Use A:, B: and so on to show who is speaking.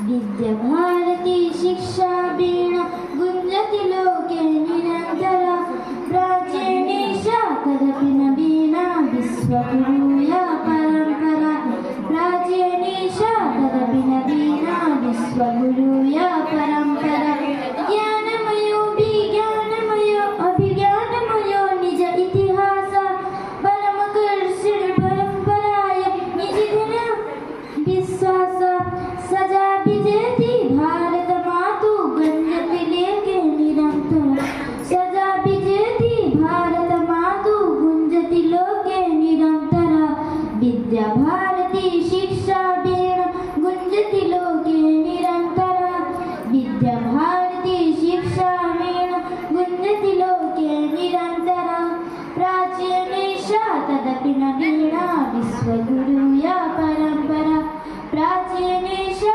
A: विद्याभारती शिक्षा वीणा गुञ्जति लोके निरन्तरा प्राचीनेशा तदपि नवीना विश्वगुरूया परम्परा प्राचीनेशा तदपि नवीना विश्वगुरूया परम्परा